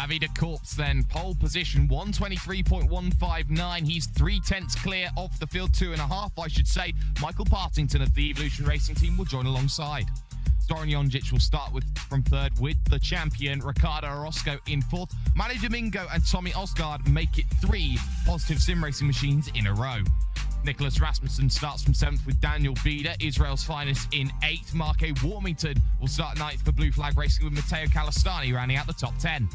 David Corpse then, pole position, 123.159. He's 3/10 clear off the field, 2.5, I should say. Michael Partington of the Evolution Racing team will join alongside. Zoran Jonjic will start from third with the champion Ricardo Orozco in fourth. Manu Domingo and Tommy Osgaard make it 3 positive sim racing machines in a row. Nicholas Rasmussen starts from 7th with Daniel Bieder, Israel's finest, in 8th. Mark A. Warmington will start 9th for Blue Flag Racing with Matteo Calistani rounding out the top 10.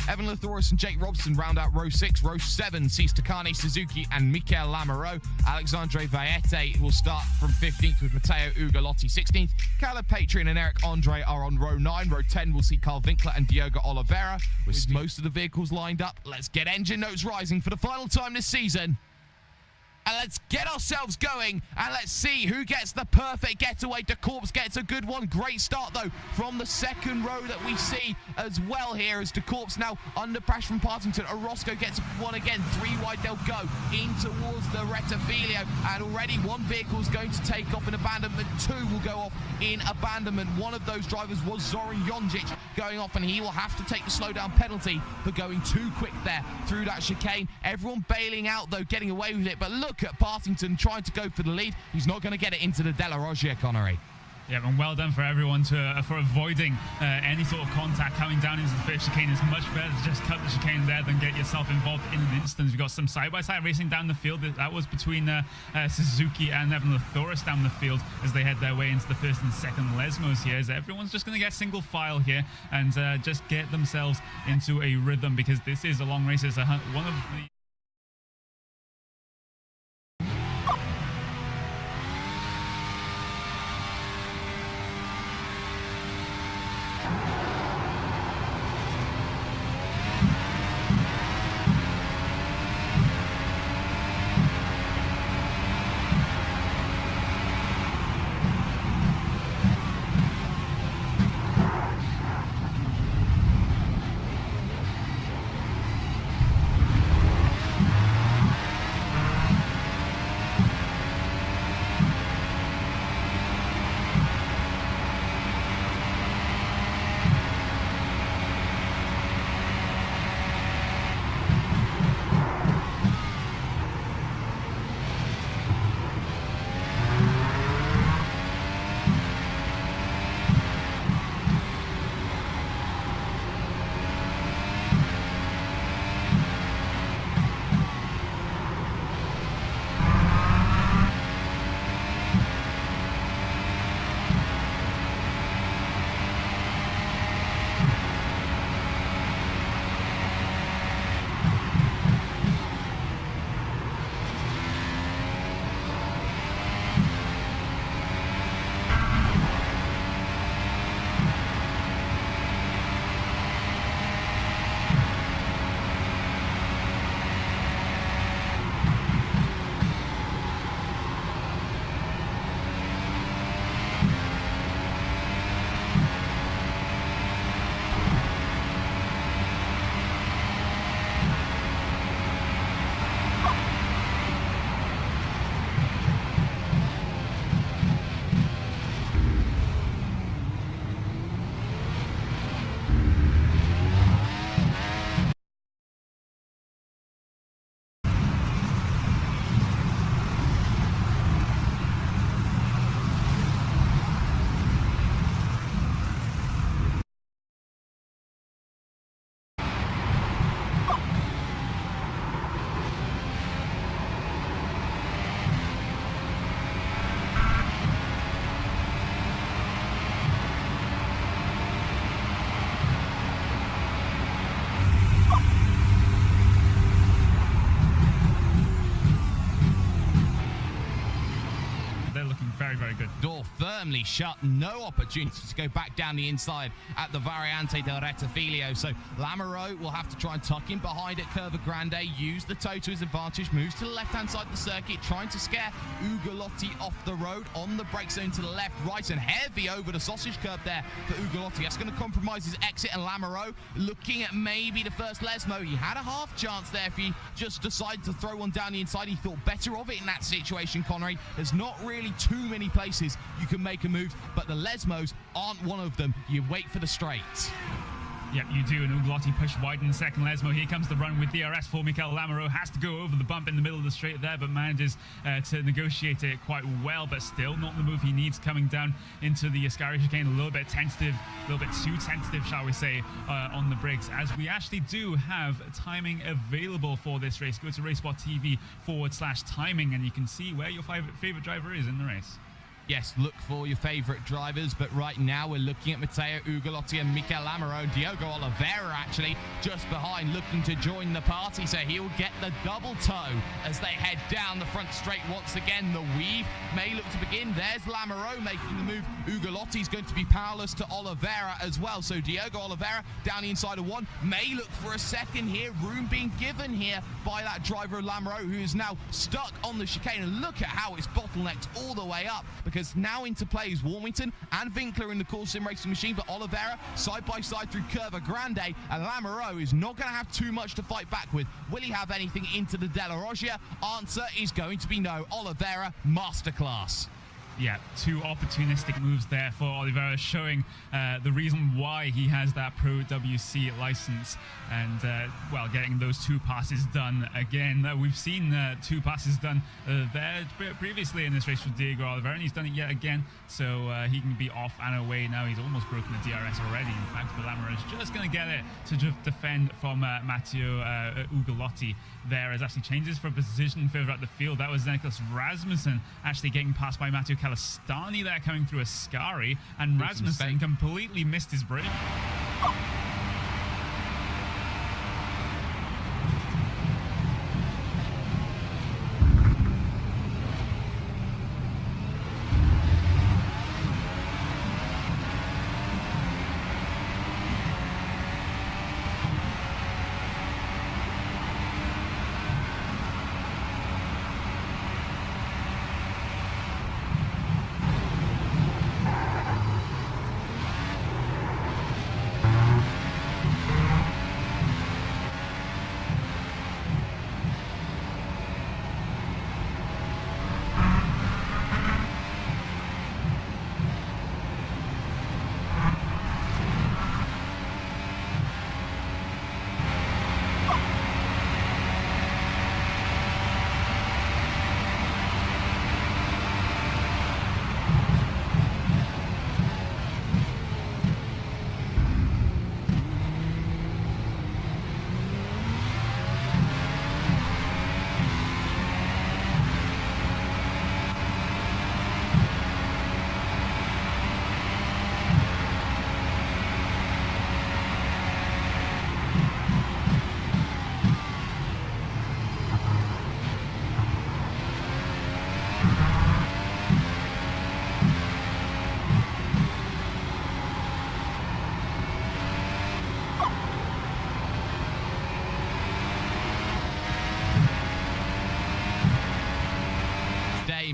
Evan Lathoris and Jake Robson round out row 6. Row 7 sees Takane Suzuki and Mikel Lamoureux. Alexandre V will start from 15th with Matteo Ugolotti 16th. Caleb Patron and Eric Andre are on row 9. Row 10 will see Carl Winkler and Diogo Oliveira. With most of the vehicles lined up, let's get engine notes rising for the final time this season. And let's get ourselves going, and let's see who gets the perfect getaway. De Corpse gets a good one. Great start, though, from the second row that we see as well here, as De Corpse now under pressure from Partington. Orozco gets one again. 3 wide they'll go in towards the Rettifilio, and already one vehicle is going to take off in abandonment. 2 will go off in abandonment. One of those drivers was Zoran Jonjic going off, and he will have to take the slowdown penalty for going too quick there through that chicane. Everyone bailing out, though, getting away with it, but look at Partington trying to go for the lead. He's not going to get it into the Della Roggia, Connery. Yeah, and well done for everyone for avoiding any sort of contact coming down into the first chicane. It's much better to just cut the chicane there than get yourself involved in an instant. We've got some side-by-side racing down the field. That was between Suzuki and Evan Lathoris down the field as they head their way into the first and second Lesmos here. As everyone's just going to get single file here and just get themselves into a rhythm, because this is a long race. It's one of the... Very good. Door firmly shut. No opportunity to go back down the inside at the Variante del Rettifilio. So Lamoureux will have to try and tuck in behind at Curva Grande, use the toe to his advantage, moves to the left-hand side of the circuit, trying to scare Ugolotti off the road on the brake zone to the left, right, and heavy over the sausage curb there for Ugolotti. That's going to compromise his exit, and Lamoureux looking at maybe the first Lesmo. He had a half chance there if he just decided to throw one down the inside. He thought better of it in that situation, Connery. There's not really too many places you can make a move, but the Lesmos aren't one of them. You wait for the straight. Yep, you do, and Ugolotti pushed wide in the second Lesmo. Here comes the run with DRS for Mikel Lamoureux. Has to go over the bump in the middle of the straight there, but manages to negotiate it quite well, but still not the move he needs coming down into the Ascari chicane. A little bit tentative, a little bit too tentative, shall we say, on the brakes, as we actually do have timing available for this race. Go to RaceSpot TV/timing, and you can see where your favorite driver is in the race. Yes, look for your favourite drivers, but right now we're looking at Matteo Ugolotti and Mikel Lamoureux. Diogo Oliveira actually just behind, looking to join the party, so he'll get the double toe as they head down the front straight once again. The weave may look to begin. There's Lamoureux making the move. Ugolotti's going to be powerless to Oliveira as well, so Diogo Oliveira down the inside of one, may look for a second here. Room being given here by that driver Lamoureux, who is now stuck on the chicane, and look at how it's bottlenecked all the way up, because now into play is Warmington and Winkler in the Core Sim Racing machine, but Oliveira side by side through Curva Grande, and Lamoureux is not going to have too much to fight back with. Will he have anything into the Della Roggia? Answer is going to be no. Oliveira, masterclass. Yeah, two opportunistic moves there for Oliveira, showing the reason why he has that Pro WC license, and well, getting those two passes done again. We've seen two passes done there previously in this race with Diego Oliveira, and he's done it yet again, so he can be off and away now. He's almost broken the DRS already, in fact, but Lamoureux is just going to get it to defend from Matteo Ugolotti there, as actually changes for position further up the field. That was Niklas Rasmussen actually getting passed by Matteo Calistani there, coming through Ascari, and Rasmussen completely missed his break.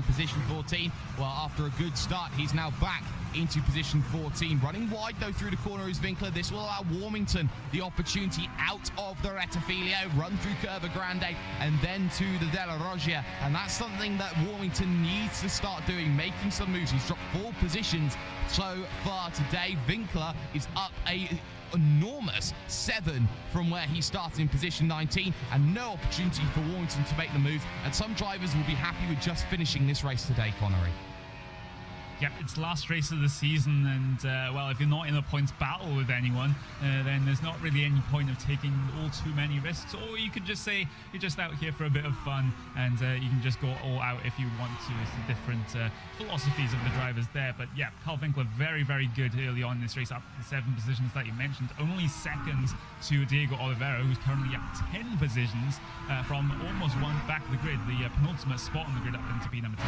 Position 14. Well, after a good start, he's now back into position 14. Running wide, though, through the corner is Winkler. This will allow Warmington the opportunity out of the Rettifilio, run through Curva Grande, and then to the Della Roggia. And that's something that Warmington needs to start doing, making some moves. He's dropped 4 positions so far today. Winkler is up a enormous 7 from where he started in position 19, and no opportunity for Warmington to make the move, and some drivers will be happy with just finishing this race today, Connery. Yep, it's last race of the season, and well, if you're not in a points battle with anyone, then there's not really any point of taking all too many risks, or you could just say you're just out here for a bit of fun, and you can just go all out if you want to. It's the different philosophies of the drivers there, but yeah, Carl Winkler very, very good early on in this race, up the 7 positions that you mentioned, only seconds to Diego Oliveira, who's currently at 10 positions from almost one back of the grid, the penultimate spot on the grid, up into P number 2.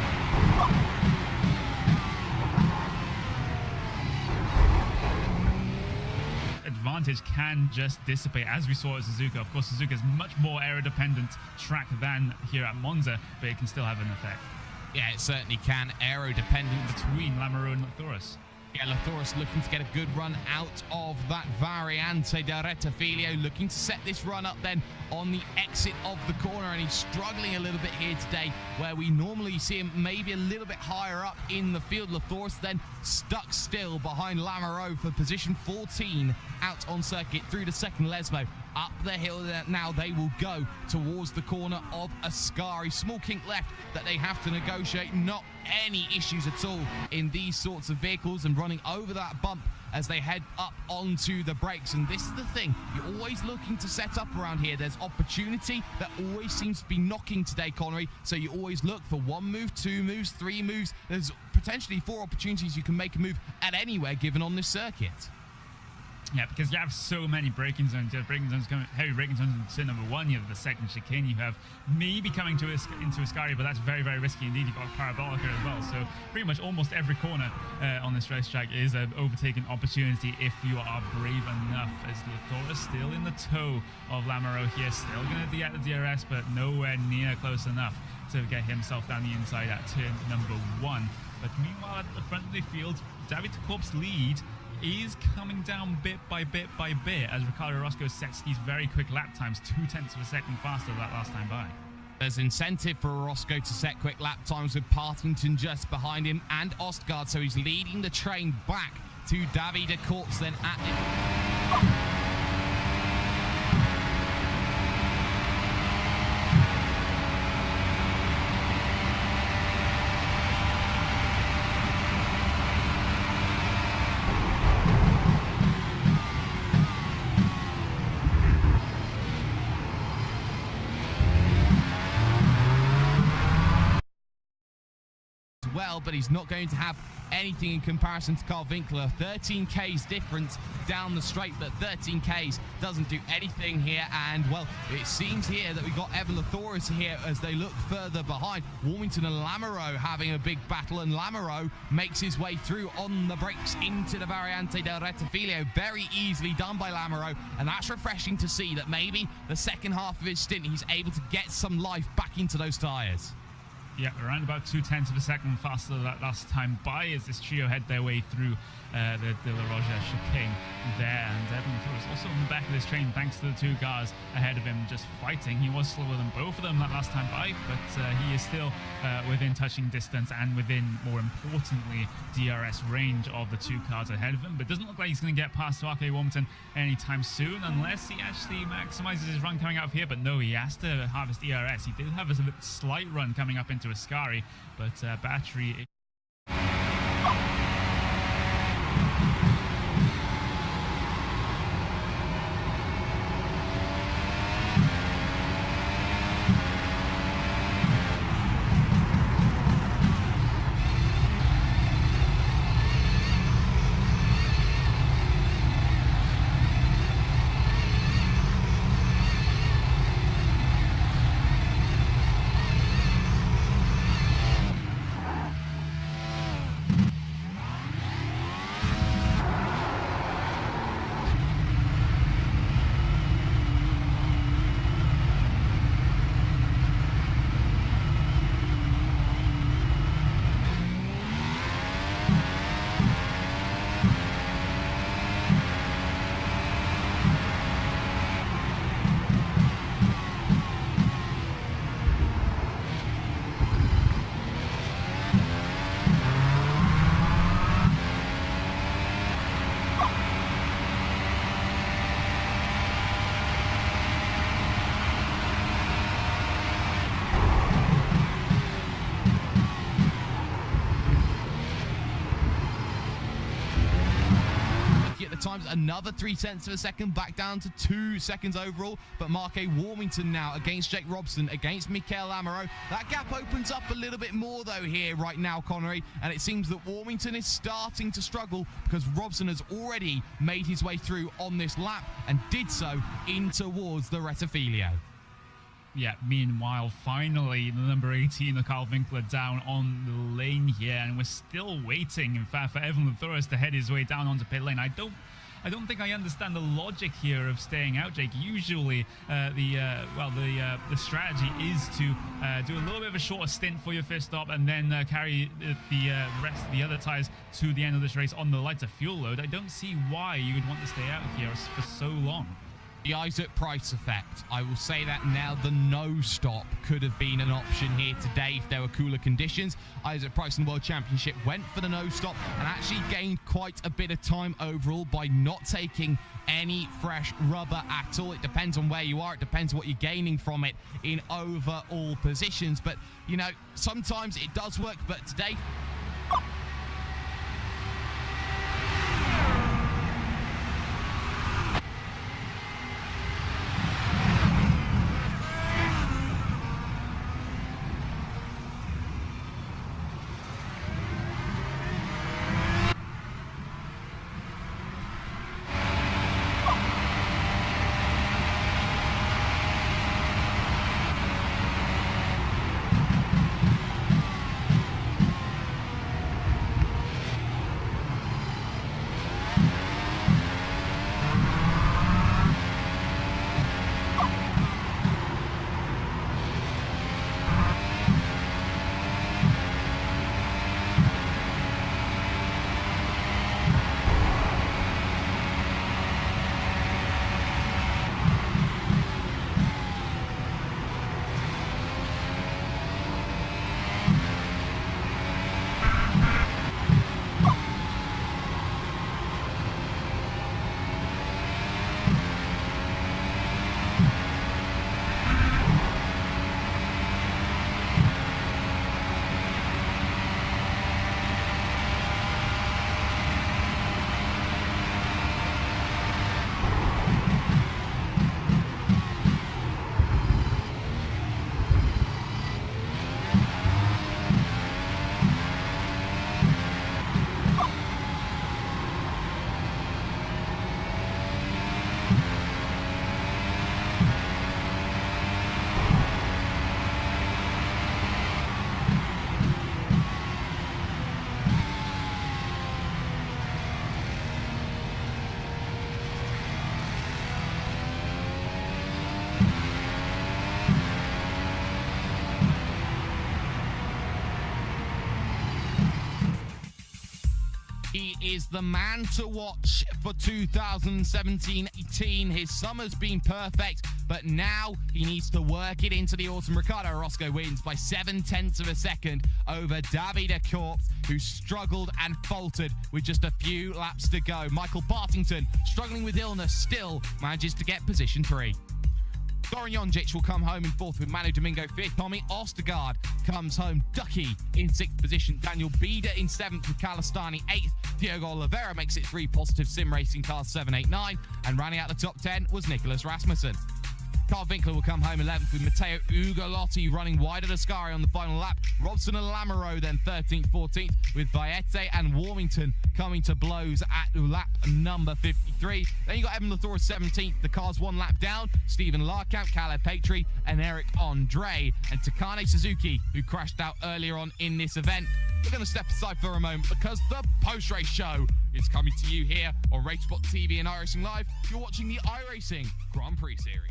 Advantage can just dissipate, as we saw at Suzuka. Of course, Suzuka is much more aero-dependent track than here at Monza, but it can still have an effect. Yeah, it certainly can. Aero-dependent between Lamoureux and Thoris. Yeah, Lathoris looking to get a good run out of that Variante del Rettifilo, looking to set this run up then on the exit of the corner, and he's struggling a little bit here today, where we normally see him maybe a little bit higher up in the field. Lathoris then stuck still behind Lamoureux for position 14 out on circuit through the second Lesmo. Up the hill now they will go towards the corner of Ascari. Small kink left that they have to negotiate. Not any issues at all in these sorts of vehicles, and running over that bump as they head up onto the brakes. And this is the thing, you're always looking to set up around here. There's opportunity that always seems to be knocking today, Connery, so you always look for 1 move, 2 moves, 3 moves. There's potentially 4 opportunities you can make a move at anywhere given on this circuit. Yeah, because you have so many braking zones. You have braking zones coming, heavy braking zones into number 1. You have the second chicane. You have maybe coming into Ascari, but that's very, very risky indeed. You've got Parabolica as well. So pretty much almost every corner on this racetrack is an overtaking opportunity if you are brave enough. As Lathoris still in the toe of Lamoureux here, still going to get the DRS, but nowhere near close enough to get himself down the inside at turn number 1. But meanwhile, at the front of the field, David Corp's lead is coming down bit by bit by bit as Ricardo Roscoe sets these very quick lap times, 0.2 of a second faster than that last time by. There's incentive for Roscoe to set quick lap times with Partington just behind him and Ostgaard, so he's leading the train back to David Corps then at him. Well, but he's not going to have anything in comparison to Carl Winkler. 13k's difference down the straight, but 13k's doesn't do anything here. And well, it seems here that we've got Evan Lathoris here as they look further behind. Warmington and Lamoureux having a big battle, and Lamoureux makes his way through on the brakes into the Variante del Rettifilo. Very easily done by Lamoureux, and that's refreshing to see that maybe the second half of his stint he's able to get some life back into those tyres. Yeah, around about 0.2 of a second faster than that last time by as this trio head their way through the De La Roja chicane there. And Evan Lathoris also on the back of this train thanks to the 2 cars ahead of him just fighting. He was slower than both of them that last time by, but he is still within touching distance and within, more importantly, DRS range of the 2 cars ahead of him. But it doesn't look like he's going to get past R.K. Warmington anytime soon unless he actually maximizes his run coming out of here. But no, he has to harvest DRS. He did have a slight run coming up into Ascari, but battery... Times another 0.3 of a second, back down to 2 seconds overall. But Mark A. Warmington now against Jake Robson, against Mikael Lamoureux. That gap opens up a little bit more though here right now, Connery, and it seems that Warmington is starting to struggle because Robson has already made his way through on this lap and did so in towards the Rettifilo. Yeah, meanwhile, finally, the number 18 of Carl Winkler down on the lane here, and we're still waiting, in fact, for Evan Lathoris to head his way down onto pit lane. I don't think I understand the logic here of staying out, Jake. Usually, the strategy is to do a little bit of a shorter stint for your first stop and then carry the rest of the other tires to the end of this race on the lighter fuel load. I don't see why you would want to stay out here for so long. The Isaac Price effect. I will say that now. The no stop could have been an option here today if there were cooler conditions. Isaac Price in the World Championship went for the no stop and actually gained quite a bit of time overall by not taking any fresh rubber at all. It depends on where you are. It depends what you're gaining from it in overall positions. But, you know, sometimes it does work. But today... He is the man to watch for 2017-18. His summer's been perfect, but now he needs to work it into the autumn. Ricardo Orozco wins by 0.7 of a second over Davide Corpse, who struggled and faltered with just a few laps to go. Michael Partington, struggling with illness, still manages to get position 3. Goran Jonjic will come home in 4th with Manu Domingo 5th. Tommy Ostergaard comes home ducky in 6th position. Daniel Bieder in 7th with Calistani 8th. Diogo Oliveira makes it 3 positive sim racing cars 7, 8, 9. And running out the top 10 was Nicholas Rasmussen. Carl Winkler will come home 11th with Matteo Ugolotti running wide of Ascari on the final lap. Robson and Lamoureux then 13th, 14th with Vallette and Warmington coming to blows at lap number 53. Then you got Evan Latour 17th, the cars 1 lap down. Stephen Larkamp, Caleb Patry and Eric Andre. And Takane Suzuki, who crashed out earlier on in this event. We're going to step aside for a moment because the post-race show is coming to you here on Racespot TV and iRacing Live. You're watching the iRacing Grand Prix Series.